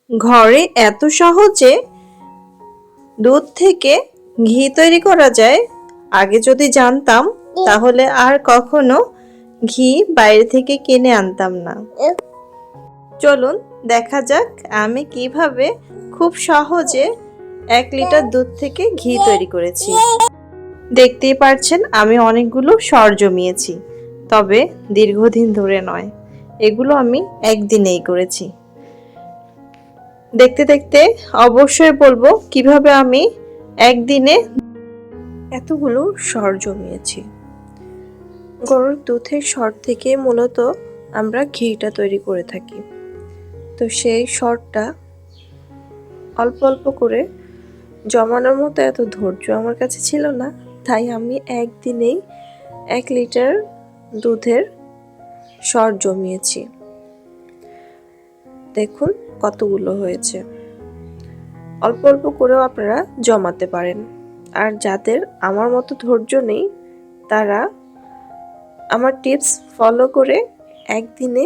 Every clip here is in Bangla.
ঘরে এত সহজে দুধ থেকে ঘি তৈরি করা যায়, আগে যদি জানতাম তাহলে আর কখনো ঘি বাইরে থেকে কিনে আনতাম না। চলুন দেখা যাক আমি কিভাবে খুব সহজে 1 লিটার দুধ থেকে ঘি তৈরি করেছি। দেখতেই পাচ্ছেন আমি অনেকগুলো সর জমিয়েছি, তবে দীর্ঘদিন ধরে নয়, এগুলো আমি একদিনেই করেছি। দেখতে দেখতে অবশ্যই বলবো কিভাবে আমি একদিনে এতগুলো সর জমিয়েছি। গরুর দুধের সর থেকে মূলত আমরা ঘিটা তৈরি করে থাকি। তো সেই সরটা অল্প অল্প করে জমানোর মতো এত ধৈর্য আমার কাছে ছিল না, তাই আমি একদিনেই 1 লিটার দুধের সর জমিয়েছি। দেখুন কতগুলো হয়েছে। অল্প অল্প করেও আপনারা জমাতে পারেন, আর যাদের আমার মতো ধৈর্য নেই তারা আমার টিপস ফলো করে একদিনে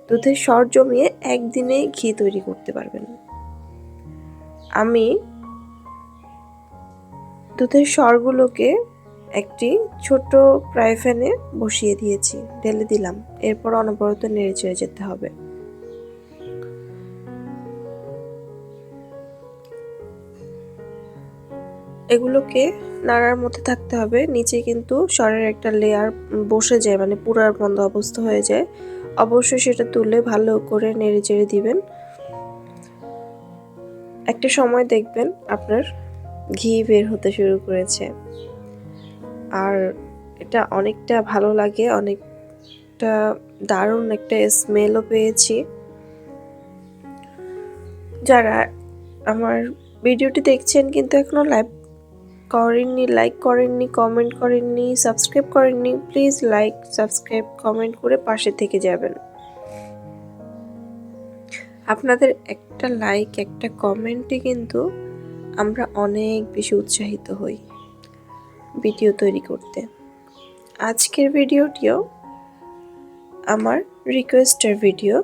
দুধের সর জমিয়ে একদিনে ঘি তৈরি করতে পারবেন। আমি দুধের সরগুলোকে একটি ছোট ফ্রাই প্যানে বসিয়ে দিয়েছি, ঢেলে দিলাম। এরপর অনবরত নেড়ে চেড়ে যেতে হবে। এগুলোকে নাড়ার মধ্যে থাকতে হবে, নিচে কিন্তু সরের একটা লেয়ার বসে যায়, মানে পুরার বন্ধ অবস্থা হয়ে যায়। অবশ্যই সেটা তুলে ভালো করে নেড়ে চেড়ে দিবেন। একটা সময় দেখবেন আপনার ঘি বের হতে শুরু করেছে, আর এটা অনেকটা ভালো লাগে, অনেকটা দারুণ একটা স্মেলও পেয়েছি। যারা আমার ভিডিওটি দেখছেন কিন্তু এখনো লাইক করেননি, কমেন্ট করেননি, সাবস্ক্রাইব করেননি, প্লিজ লাইক, সাবস্ক্রাইব, কমেন্ট করে পাশে থেকে যাবেন। আপনাদের একটা লাইক, একটা কমেন্টে কিন্তু আমরা অনেক বেশি উৎসাহিত হই ভিডিও তৈরি করতে। আজকের ভিডিওটিও আমার রিকোয়েস্টের ভিডিও।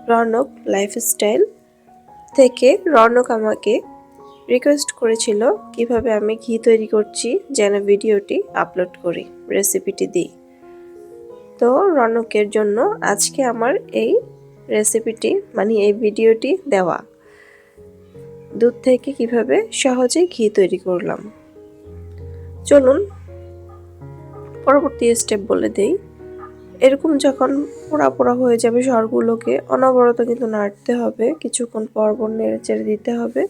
রনক লাইফস্টাইল থেকে রনক আমাকে রিকোয়েস্ট করেছিল কিভাবে আমি ঘি তৈরি করছি যেন ভিডিওটি আপলোড করি, রেসিপিটি দিই। তো রনকের জন্য আজকে আমার এই রেসিপিটি, মানে এই ভিডিওটি দেওয়া, দুধ থেকে কিভাবে সহজে ঘি তৈরি করলাম। চলুন পরবর্তী স্টেপ বলে দেই। এরকম যখন পোড়া পোড়া হয়ে যাবে সরগুলোকে অনবরত কিন্তু নাড়তে হবে, কিছুক্ষণ পর পর নেড়ে চেড়ে দিতে হবে।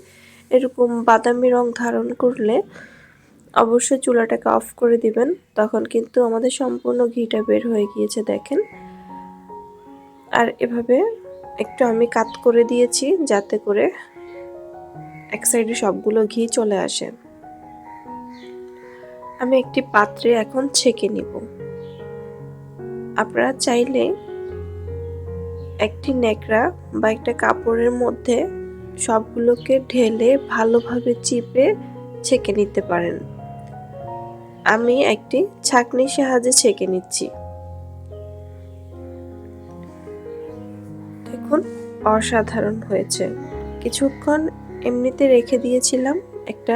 এরকম বাদামি রং ধারণ করলে অবশ্যই চুলাটাকে অফ করে দিবেন, তখন কিন্তু আমাদের সম্পূর্ণ ঘিটা বের হয়ে গিয়েছে দেখেন। আর এভাবে একটু আমি কাত করে দিয়েছি যাতে করে এক সাইডে সবগুলো ঘি চলে আসে। আমি একটি পাত্রে এখন ছেঁকে নিব। আপনারা চাইলে একটি ন্যাকড়া বা একটা কাপড়ের মধ্যে সবগুলোকে ঢেলে ভালোভাবে চিপে ছেঁকে নিতে পারেন। আমি একটি ছাঁকনির সাহায্যে ছেঁকে নিচ্ছি। দেখুন অসাধারণ হয়েছে। কিছুক্ষণ এমনিতে রেখে দিয়েছিলাম, একটা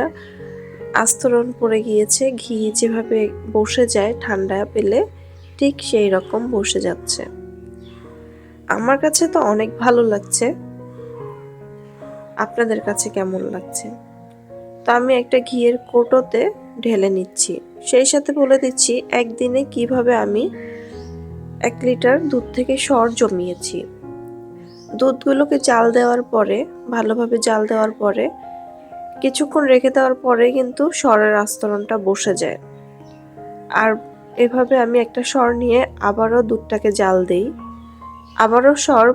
আস্তরণ পড়ে গিয়েছে, ঘি যেভাবে বসে যায় ঠান্ডা পেলে ঠিক সেই রকম বসে যাচ্ছে। আমার কাছে তো অনেক ভালো লাগছে, আপনাদের কাছে কেমন লাগছে? তো আমি একটা ঘিয়ের কৌটোতে ঢেলে নিচ্ছি। সেই সাথে বলে দিচ্ছি একদিনে কিভাবে আমি 1 লিটার দুধ থেকে সর জমিয়েছি। দুধগুলোকে জাল দেওয়ার পরে, ভালোভাবে জাল দেওয়ার পরে কিছুক্ষণ রেখে দেওয়ার পরে কিন্তু সরের আস্তরণটা বসে যায়। আর এভাবে আমি একটা সর নিয়ে আবারও দুধটাকে জাল দেই, আবারও সর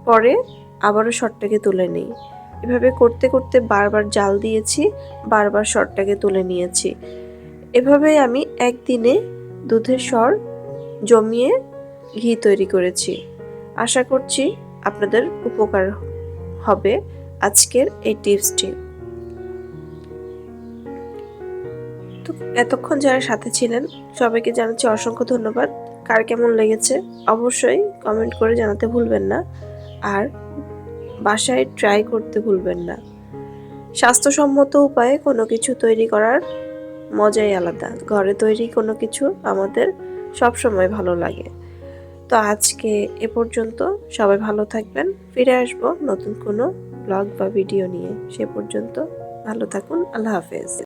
পরে আবারও সরটাকে তুলে নিই। এভাবে করতে করতে বারবার জাল দিয়েছি, বারবার সরটাকে তুলে নিয়েছি। এভাবেই আমি একদিনে দুধের সর জমিয়ে ঘি তৈরি করেছি। আশা করছি আপনাদের উপকার হবে আজকের এই টিপসটি। তো এতক্ষণ যারা সাথে ছিলেন সবাইকে জানাচ্ছি অসংখ্য ধন্যবাদ। কার কেমন লেগেছে অবশ্যই কমেন্ট করে জানাতে ভুলবেন না। আর বাসায় ট্রাই করতে ভুলবেন না। স্বাস্থ্যসম্মত উপায়ে কোনো কিছু তৈরি করার মজাই আলাদা। ঘরে তৈরি কোনো কিছু আমাদের সবসময় ভালো লাগে। তো আজকে এ পর্যন্ত। সবাই ভালো থাকবেন। ফিরে আসবো নতুন কোনো ব্লগ বা ভিডিও নিয়ে। সে পর্যন্ত ভালো থাকুন। আল্লাহ হাফেজ।